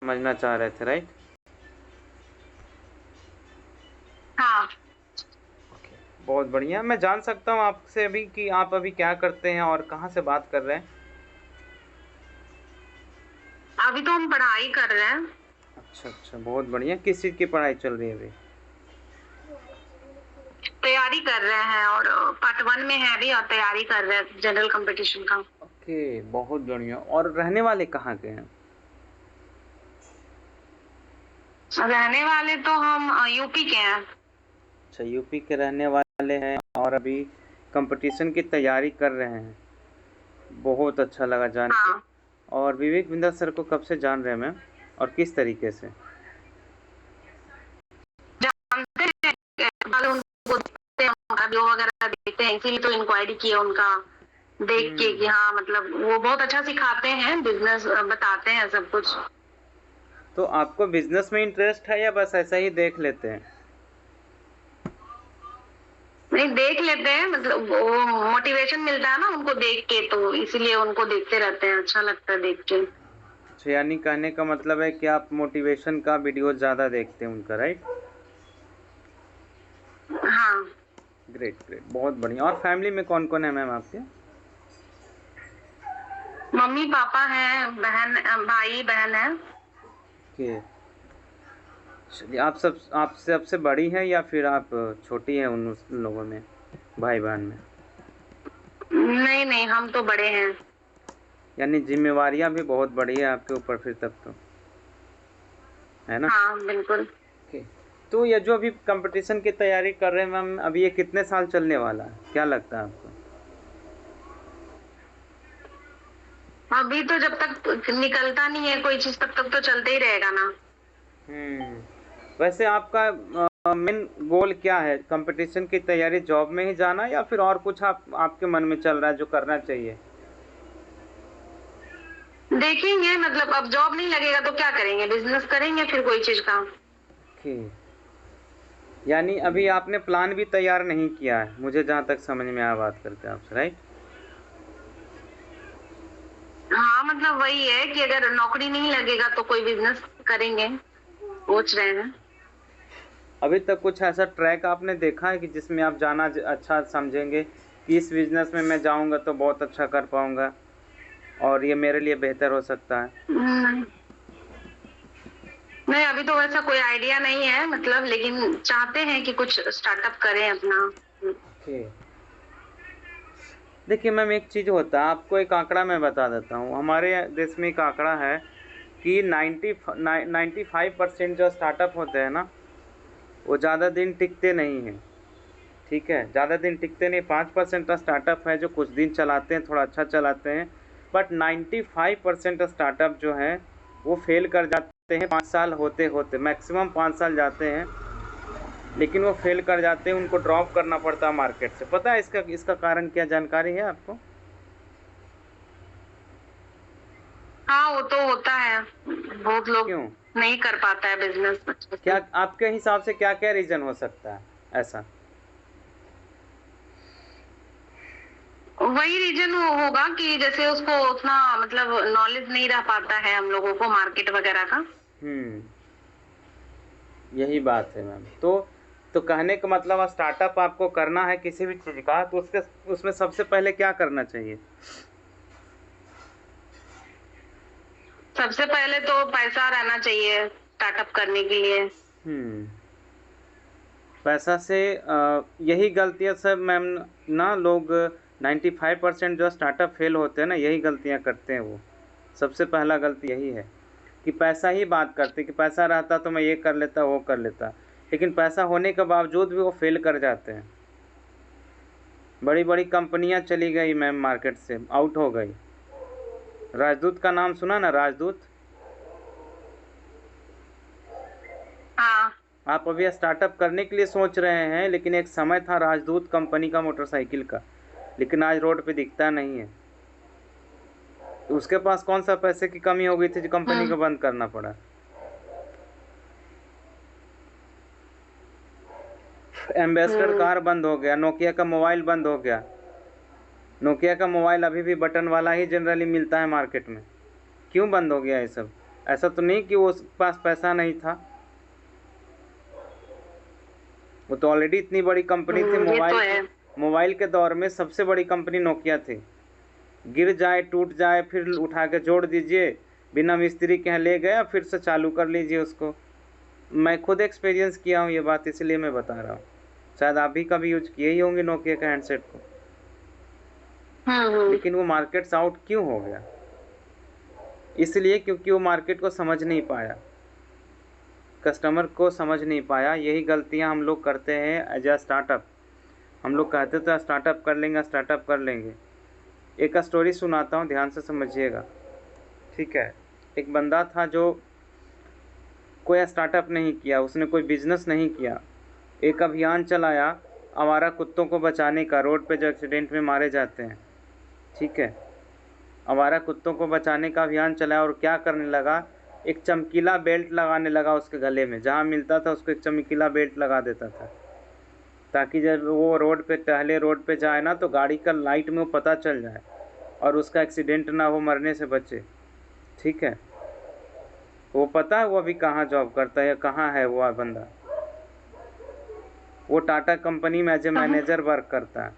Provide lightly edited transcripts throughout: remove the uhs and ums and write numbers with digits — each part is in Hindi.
समझना चाह रहे थे, राइट? हाँ। ओके, बहुत बढ़िया। मैं जान सकता हूँ आपसे अभी कि आप अभी क्या करते हैं और कहाँ से बात कर रहे हैं? अभी तो हम पढ़ाई कर रहे हैं। अच्छा अच्छा, बहुत बढ़िया। किस चीज़ की पढ़ाई चल रही है अभी? तैयारी कर रहे हैं और पार्ट 1 में है अभी, और तैयारी कर रहे हैं जनरल कंपटीशन का। ओके, बहुत बढ़िया। और रहने वाले कहाँ के हैं? रहने वाले तो हम यूपी के हैं। अच्छा, यूपी के रहने वाले हैं और अभी कंपटीशन की तैयारी कर रहे हैं। बहुत अच्छा लगा जान के। हाँ। और विवेक बिंदल सर को कब से जान रहे हैं मैम, और किस तरीके से? जानते हैं, उनको देखते हैं, उनका वीडियो वगैरह देखते हैं, इसीलिए तो इंक्वायरी किया उनका देख के कि हाँ मतलब वो बहुत अच्छा सिखाते हैं, बिजनेस बताते हैं सब कुछ। तो आपको बिजनेस में इंटरेस्ट है या बस ऐसा ही देख लेते हैं? नहीं, देख लेते हैं, मतलब वो मोटिवेशन मिलता है ना उनको देख के, तो इसीलिए उनको देखते रहते हैं, अच्छा लगता है देख के। अच्छा, यानी कहने का मतलब है कि आप मोटिवेशन का वीडियो ज़्यादा देखते हैं उनका, राइट? हाँ। ग्रेट ग्रेट, बहुत बढ़िया। और फैमिली में कौन कौन है मैम आपके? मम्मी पापा हैं, बहन भाई बहन है। ओके, चलिए। आप सबसे बड़ी हैं या फिर आप छोटी हैं उन लोगों में, भाई बहन में? नहीं नहीं, हम तो बड़े हैं। यानी जिम्मेवारियां भी बहुत बड़ी है आपके ऊपर फिर तब तो, है ना? हाँ बिल्कुल। ओके। तो ये जो अभी कंपटीशन की तैयारी कर रहे हैं मैम, अभी ये कितने साल चलने वाला है, क्या लगता है आपको? अभी तो जब तक निकलता नहीं है कोई चीज, तब तक तो चलते ही रहेगा ना। वैसे आपका मेन गोल क्या है? कंपटीशन की तैयारी, जॉब में ही जाना या फिर और कुछ आपके मन में चल रहा है जो करना चाहिए? देखेंगे, मतलब अब जॉब नहीं लगेगा तो क्या करेंगे, बिजनेस करेंगे फिर कोई चीज का। ओके, यानी अभी आपने प्लान भी तैयार नहीं किया है, मुझे जहाँ तक समझ में आया बात करके आपसे, राइट? हाँ मतलब वही है कि अगर नौकरी नहीं लगेगा तो कोई बिजनेस करेंगे, सोच रहे हैं। अभी तक कुछ ऐसा ट्रैक आपने देखा है कि जिसमें आप जाना अच्छा समझेंगे कि इस बिजनेस में मैं जाऊंगा तो बहुत अच्छा कर पाऊंगा और ये मेरे लिए बेहतर हो सकता है? नहीं नहीं, अभी तो वैसा कोई आइडिया नहीं है, मतलब लेकिन चाहते हैं कि कुछ स्टार्टअप करें अपना। ओके, देखिए मैम, एक चीज़ होता है, आपको एक आंकड़ा मैं बता देता हूँ। हमारे देश में एक आंकड़ा है कि 95% जो स्टार्टअप होते हैं ना, वो ज़्यादा दिन टिकते नहीं हैं। ठीक है, ज़्यादा दिन टिकते नहीं। 5% का स्टार्टअप है जो कुछ दिन चलाते हैं, थोड़ा अच्छा चलाते हैं। बट 95% स्टार्टअप जो है वो फेल कर जाते हैं 5 साल होते होते, मैक्सिमम 5 साल जाते हैं, लेकिन वो फेल कर जाते हैं, उनको ड्रॉप करना पड़ता है मार्केट से। पता है इसका इसका कारण क्या, जानकारी है आपको? हाँ वो तो होता है, बहुत लोग क्यों? नहीं कर पाता है बिजनेस अच्छे क्या से। आपके हिसाब से क्या क्या रीज़न हो सकता है ऐसा? वही रीजन होगा कि जैसे उसको उतना मतलब नॉलेज नहीं रह पाता है हम लोगों को मार्केट वगैरह का। हम्म, यही बात है मैम। तो कहने का मतलब, स्टार्टअप आपको करना है किसी भी चीज़ का, तो उसमें सबसे पहले क्या करना चाहिए? सबसे पहले तो पैसा रहना चाहिए स्टार्टअप करने के लिए। हम्म, पैसा से यही गलतियां सब मैम ना, लोग 95% जो स्टार्टअप फेल होते हैं ना, यही गलतियां करते हैं वो। सबसे पहला गलती यही है कि पैसा ही बात करते, कि पैसा रहता तो मैं ये कर लेता वो कर लेता, लेकिन पैसा होने के बावजूद भी वो फेल कर जाते हैं। बड़ी बड़ी कंपनियां चली गई मैम, मार्केट से आउट हो गई। राजदूत का नाम सुना ना, राजदूत? हाँ। आप अभी स्टार्टअप करने के लिए सोच रहे हैं, लेकिन एक समय था राजदूत कंपनी का, मोटरसाइकिल का, लेकिन आज रोड पे दिखता नहीं है। तो उसके पास कौन सा पैसे की कमी हो गई थी जो कंपनी को हम्म। बंद करना पड़ा? एम्बेसडर हम्म। कार बंद हो गया, नोकिया का मोबाइल बंद हो गया। नोकिया का मोबाइल अभी भी बटन वाला ही जनरली मिलता है मार्केट में। क्यों बंद हो गया ये सब? ऐसा तो नहीं कि वो उसके पास पैसा नहीं था, वो तो ऑलरेडी इतनी बड़ी कंपनी थी। ये तो है। मोबाइल के दौर में सबसे बड़ी कंपनी नोकिया थी। गिर जाए टूट जाए फिर उठा के जोड़ दीजिए, बिना मिस्त्री के यहाँ ले गया फिर से चालू कर लीजिए उसको। मैं खुद एक्सपीरियंस किया हूँ ये बात, इसलिए मैं बता रहा हूँ। शायद आप भी कभी यूज किए ही होंगे नोकिया का हैंडसेट को। लेकिन वो मार्केट से आउट क्यों हो गया? इसलिए क्योंकि वो मार्केट को समझ नहीं पाया, कस्टमर को समझ नहीं पाया। यही गलतियां हम लोग करते हैं एज अ स्टार्टअप। हम लोग कहते थे स्टार्टअप कर लेंगे, स्टार्टअप कर लेंगे। एक स्टोरी सुनाता हूँ, ध्यान से समझिएगा, ठीक है। एक बंदा था जो कोई स्टार्टअप नहीं किया, उसने कोई बिजनेस नहीं किया, एक अभियान चलाया आवारा कुत्तों को बचाने का, रोड पे जो एक्सीडेंट में मारे जाते हैं, ठीक है। आवारा कुत्तों को बचाने का अभियान चलाया और क्या करने लगा, एक चमकीला बेल्ट लगाने लगा उसके गले में, जहाँ मिलता था उसको एक चमकीला बेल्ट लगा देता था, ताकि जब वो रोड पे टहले, रोड पे जाए ना, तो गाड़ी का लाइट में वो पता चल जाए और उसका एक्सीडेंट ना हो, मरने से बचे, ठीक है। वो पता है वो अभी कहाँ जॉब करता है या कहाँ है वो बंदा? वो टाटा कंपनी में एज ए मैनेजर वर्क करता है।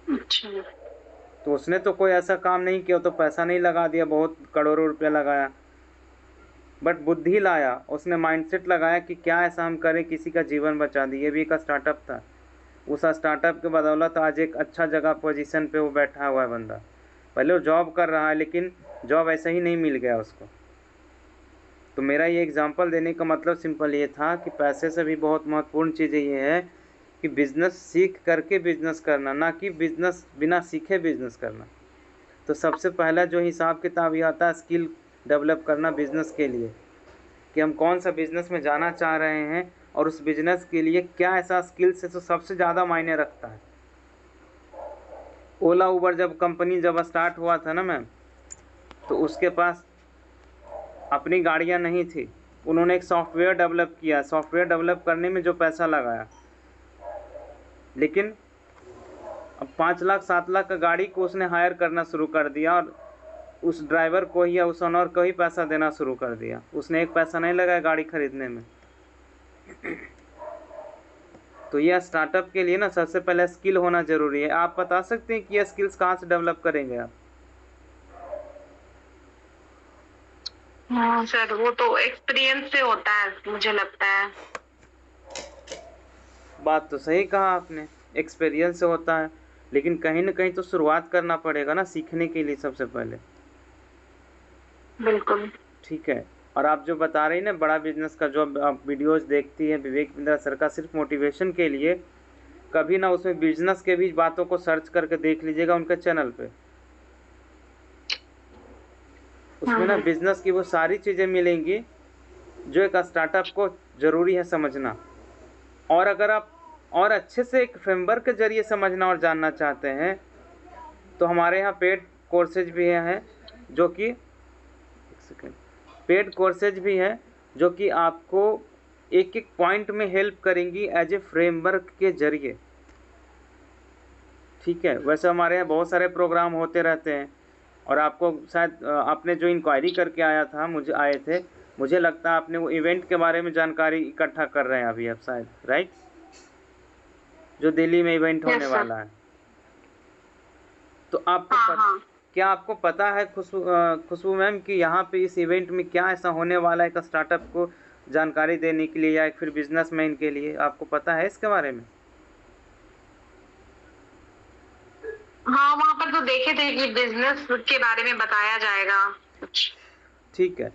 अच्छा। तो उसने तो कोई ऐसा काम नहीं किया, तो पैसा नहीं लगा दिया, बहुत करोड़ों रुपया लगाया, बट बुद्धि लाया, उसने माइंडसेट लगाया कि क्या ऐसा हम करें किसी का जीवन बचा दिए। ये भी एक स्टार्टअप था। उस स्टार्टअप के बदौलत आज एक अच्छा जगह पोजीशन पे वो बैठा हुआ है बंदा। पहले वो जॉब कर रहा है, लेकिन जॉब ऐसा ही नहीं मिल गया उसको। तो मेरा ये एग्जांपल देने का मतलब सिंपल ये था कि पैसे से भी बहुत महत्वपूर्ण चीज़ ये है कि बिज़नेस सीख करके बिज़नेस करना, ना कि बिज़नेस बिना सीखे बिज़नेस करना। तो सबसे पहला जो हिसाब किताब ये आता है स्किल डेवलप करना बिज़नेस के लिए, कि हम कौन सा बिज़नेस में जाना चाह रहे हैं और उस बिज़नेस के लिए क्या ऐसा स्किल्स है जो सबसे ज़्यादा मायने रखता है। ओला उबर जब कंपनी जब स्टार्ट हुआ था ना मैम, तो उसके पास अपनी गाड़ियां नहीं थी, उन्होंने एक सॉफ्टवेयर डेवलप किया। सॉफ्टवेयर डेवलप करने में जो पैसा लगाया, लेकिन अब 5 लाख 7 लाख का गाड़ी को उसने हायर करना शुरू कर दिया और उस ड्राइवर को ही या उस ओनर को ही पैसा देना शुरू कर दिया। उसने एक पैसा नहीं लगाया गाड़ी खरीदने में। तो यह स्टार्टअप के लिए ना सबसे पहले स्किल होना जरूरी है। आप बता सकते हैं कि यह स्किल्स कहाँ से डेवलप करेंगे आप? हाँ सर, वो तो एक्सपीरियंस से होता है मुझे लगता है। बात तो सही कहा आपने, एक्सपीरियंस से होता है, लेकिन कहीं ना कहीं तो शुरुआत करना पड़ेगा ना सीखने के लिए सबसे पहले। बिल्कुल। ठीक है। और आप जो बता रही ना बड़ा बिजनेस का, जो आप वीडियोस देखती हैं विवेक बिंद्रा सर का सिर्फ मोटिवेशन के लिए, कभी ना उसमें बिजनेस के बीच बातों को सर्च करके देख लीजिएगा उनके चैनल पे। उसमें ना बिजनेस की वो सारी चीज़ें मिलेंगी जो एक स्टार्टअप को ज़रूरी है समझना। और अगर आप और अच्छे से एक फ्रेमवर्क के जरिए समझना और जानना चाहते हैं, तो हमारे यहाँ पेड कोर्सेज भी हैं जो कि पेड कोर्सेज भी हैं जो कि आपको एक एक पॉइंट में हेल्प करेंगी एज ए फ्रेमवर्क के जरिए। ठीक है। वैसे हमारे यहाँ बहुत सारे प्रोग्राम होते रहते हैं, और आपको शायद आपने जो इंक्वायरी करके आया था मुझे लगता है आपने वो इवेंट के बारे में जानकारी इकट्ठा कर रहे हैं अभी आप शायद, राइट? जो दिल्ली में इवेंट होने वाला है। तो आपको क्या आपको पता है खुशबू मैम कि यहाँ पे इस इवेंट में क्या ऐसा होने वाला है एक स्टार्टअप को जानकारी देने के लिए या फिर बिजनेसमैन के लिए? आपको पता है इसके बारे में? हाँ, वहाँ पर तो देखे थे कि बिजनेस के बारे में बताया जाएगा कुछ। ठीक है।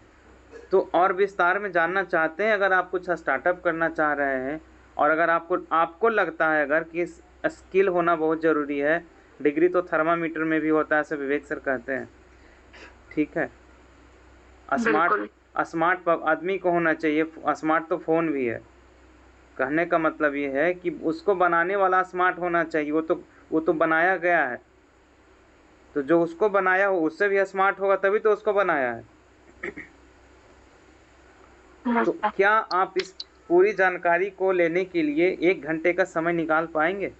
तो और विस्तार में जानना चाहते हैं, अगर आप कुछ स्टार्टअप करना चाह रहे हैं और अगर आपको लगता है अगर कि स्किल होना बहुत ज़रूरी है, डिग्री तो थर्मामीटर में भी होता है, ऐसे विवेक सर कहते हैं। ठीक है। स्मार्ट आदमी को होना चाहिए, स्मार्ट तो फ़ोन भी है। कहने का मतलब ये है कि उसको बनाने वाला स्मार्ट होना चाहिए, वो तो बनाया गया है, तो जो उसको बनाया हो उससे भी स्मार्ट होगा, तभी तो उसको बनाया है। तो क्या आप इस पूरी जानकारी को लेने के लिए 1 घंटे का समय निकाल पाएंगे?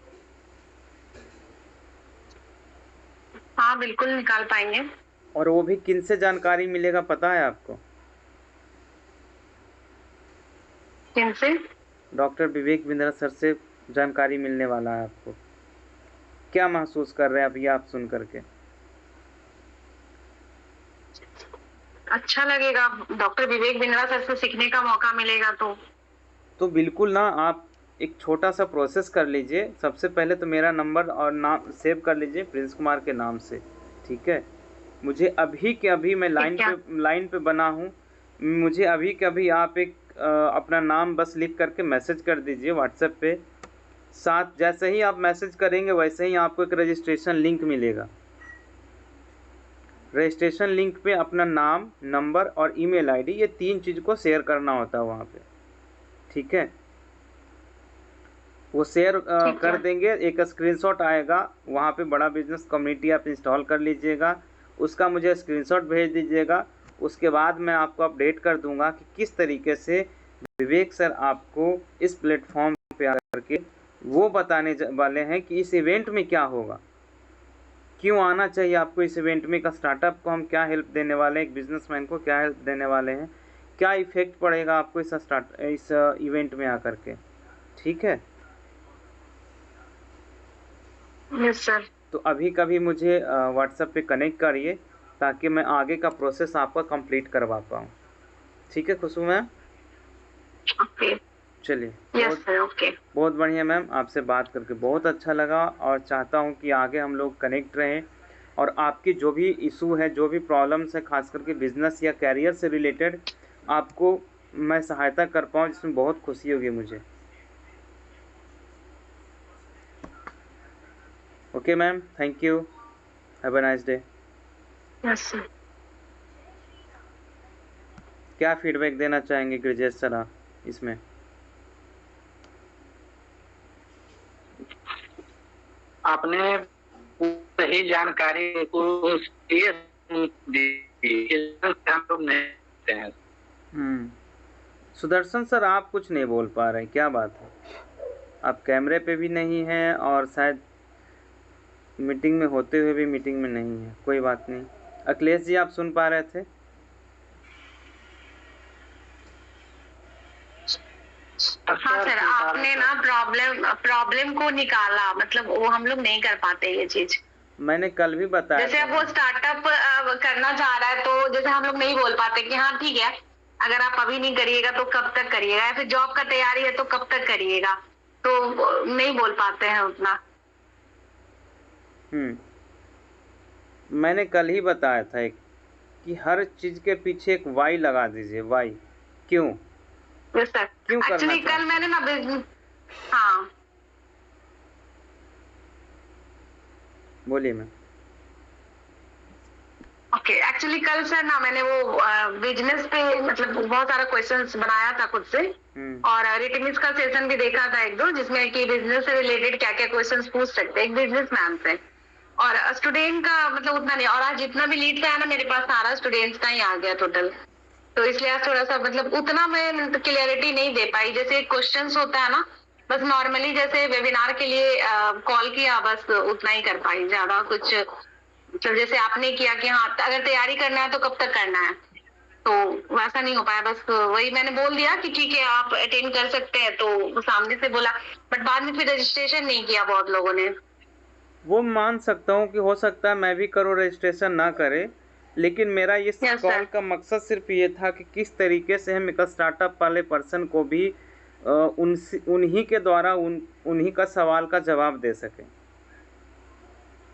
हाँ बिल्कुल निकाल पाएंगे। और वो भी किन से जानकारी मिलेगा पता है आपको? किन से? डॉक्टर विवेक बिंद्रा सर से जानकारी मिलने वाला है आपको। क्या महसूस कर रहे हैं अभी आप सुन करके? अच्छा लगेगा, डॉक्टर विवेक बिंद्रा सर से सीखने का मौका मिलेगा तो बिल्कुल ना, आप एक छोटा सा प्रोसेस कर लीजिए। सबसे पहले तो मेरा नंबर और नाम सेव कर लीजिए प्रिंस कुमार के नाम से, ठीक है? मुझे अभी के अभी, मैं ठीक है। लाइन पे बना हूँ, मुझे अभी के अभी आप एक अपना नाम बस लिख करके मैसेज कर दीजिए व्हाट्सएप पे। साथ जैसे ही आप मैसेज करेंगे वैसे ही आपको एक रजिस्ट्रेशन लिंक मिलेगा। रजिस्ट्रेशन लिंक पे अपना नाम, नंबर और ईमेल आईडी, ये 3 चीज़ को शेयर करना होता है वहाँ पे, ठीक है? वो शेयर ठीक कर है। देंगे, एक स्क्रीनशॉट आएगा वहाँ पे, बड़ा बिजनेस कम्युनिटी आप इंस्टॉल कर लीजिएगा, उसका मुझे स्क्रीनशॉट भेज दीजिएगा। उसके बाद मैं आपको अपडेट कर दूंगा कि किस तरीके से विवेक सर आपको इस प्लेटफॉर्म पे आकर के वो बताने वाले हैं कि इस इवेंट में क्या होगा, क्यों आना चाहिए आपको इस इवेंट में, का स्टार्टअप को हम क्या हेल्प देने वाले हैं, एक बिजनेसमैन को क्या हेल्प देने वाले हैं, क्या इफेक्ट पड़ेगा आपको इस इवेंट में आकर के, ठीक है? Yes sir. तो अभी कभी मुझे व्हाट्सएप पे कनेक्ट करिए ताकि मैं आगे का प्रोसेस आपका कंप्लीट करवा पाऊँ, ठीक है खुशबू मैम? ओके। चलिए, यस सर। ओके। बहुत बढ़िया मैम, आपसे बात करके बहुत अच्छा लगा और चाहता हूँ कि आगे हम लोग कनेक्ट रहें और आपकी जो भी इशू है, जो भी प्रॉब्लम्स है, खास करके बिजनेस या कैरियर से रिलेटेड, आपको मैं सहायता कर पाऊँ, जिसमें बहुत खुशी होगी मुझे। Okay ma'am, thank you, have a nice day. Yes sir. क्या फीडबैक देना चाहेंगे गिरिजेश सर आप इसमें? आपने सही जानकारी को हम लोग नहीं हैं। सुदर्शन सर, आप कुछ नहीं बोल पा रहे हैं, क्या बात है? आप कैमरे पे भी नहीं हैं और शायद मीटिंग में होते हुए भी मीटिंग में नहीं है। कोई बात नहीं। अखिलेश जी, आप सुन पा रहे थे? हाँ सर, आपने ना प्रॉब्लम को निकाला, मतलब वो हम लोग नहीं कर पाते ये चीज। मैंने कल भी बताया जैसे अब वो स्टार्टअप करना चाह रहा है, तो जैसे हम लोग नहीं बोल पाते कि हाँ ठीक है, अगर आप अभी नहीं करिएगा तो कब तक करिएगा, या फिर जॉब का तैयारी है तो कब तक करिएगा, तो नहीं बोल पाते हैं उतना। मैंने कल ही बताया था एक, कि हर चीज के पीछे एक वाई लगा दीजिए। वाई क्यों? Yes sir. क्यों करना एक्चुअली कल मैंने ना हाँ बोलिए मैम। ओके, एक्चुअली कल सर ना मैंने वो बिजनेस पे मतलब बहुत सारा क्वेश्चंस बनाया था खुद से, और रिटमिस का सेशन भी देखा था एक दो, जिसमें कि बिजनेस से रिलेटेड क्या क्या क्वेश्चंस पूछ सकते हैं एक बिजनेस मैन से, और स्टूडेंट का मतलब उतना नहीं। और आज जितना भी लीड था ना मेरे पास, सारा स्टूडेंट्स का ही आ गया टोटल, तो इसलिए आज थोड़ा सा मतलब उतना मैं क्लियरिटी नहीं दे पाई। जैसे क्वेश्चंस होता है ना, बस नॉर्मली जैसे वेबिनार के लिए कॉल किया, बस उतना ही कर पाई, ज्यादा कुछ मतलब जैसे आपने किया कि हाँ अगर तैयारी करना है तो कब तक करना है, तो वैसा नहीं हो पाया। बस वही मैंने बोल दिया कि ठीक है आप अटेंड कर सकते हैं, तो सामने से बोला, बट बाद में फिर रजिस्ट्रेशन नहीं किया बहुत लोगों ने। वो मान सकता हूँ कि हो सकता है मैं भी करूँ, रजिस्ट्रेशन ना करे, लेकिन मेरा इस कॉल का मकसद सिर्फ ये था कि किस तरीके से हम एक स्टार्टअप वाले पर्सन को भी उन्हीं के द्वारा उन्हीं का सवाल का जवाब दे सके।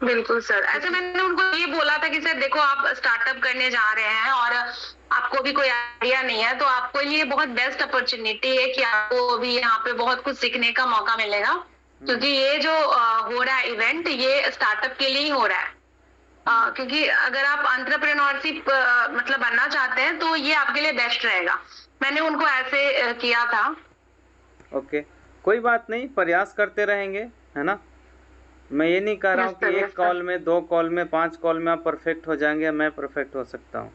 बिल्कुल सर, ऐसे मैंने उनको ये बोला था कि सर देखो आप स्टार्टअप करने जा रहे हैं और आपको भी कोई आइडिया नहीं है, तो आपको लिए बहुत बेस्ट अपॉर्चुनिटी है कि आपको अभी यहाँ पे बहुत कुछ सीखने का मौका मिलेगा, क्योंकि ये जो हो रहा है इवेंट, ये स्टार्टअप के लिए ही हो रहा है। क्योंकि अगर आप एंटरप्रेन्योरशिप मतलब बनना चाहते हैं तो ये आपके लिए बेस्ट रहेगा। मैंने उनको ऐसे किया था। ओके, कोई बात नहीं, प्रयास करते रहेंगे, है ना? मैं ये नहीं कह रहा हूँ कि एक कॉल में, 2 कॉल में, 5 कॉल में आप परफेक्ट हो जाएंगे, मैं परफेक्ट हो सकता हूँ।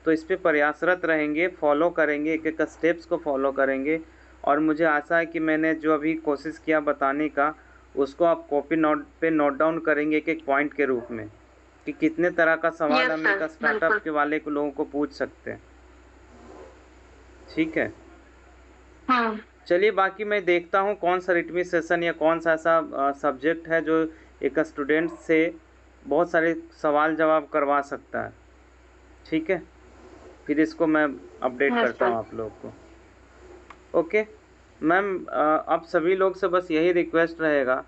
तो इस पे प्रयासरत रहेंगे, फॉलो करेंगे, एक एक स्टेप्स को फॉलो करेंगे, और मुझे आशा है कि मैंने जो अभी कोशिश किया बताने का, उसको आप कॉपी नोट पे नोट डाउन करेंगे एक एक पॉइंट के रूप में, कि कितने तरह का सवाल Yes, हम sir, एक स्टार्टअप बिल्कुल। के वाले को लोगों को पूछ सकते हैं। ठीक है, चलिए बाकी मैं देखता हूँ कौन सा रिटमी सेशन या कौन सा ऐसा सब्जेक्ट है जो एक स्टूडेंट से बहुत सारे सवाल जवाब करवा सकता है। ठीक है, फिर इसको मैं अपडेट Yes, करता sir. हूँ आप लोग को। ओके मैम, आप सभी लोग से बस यही रिक्वेस्ट रहेगा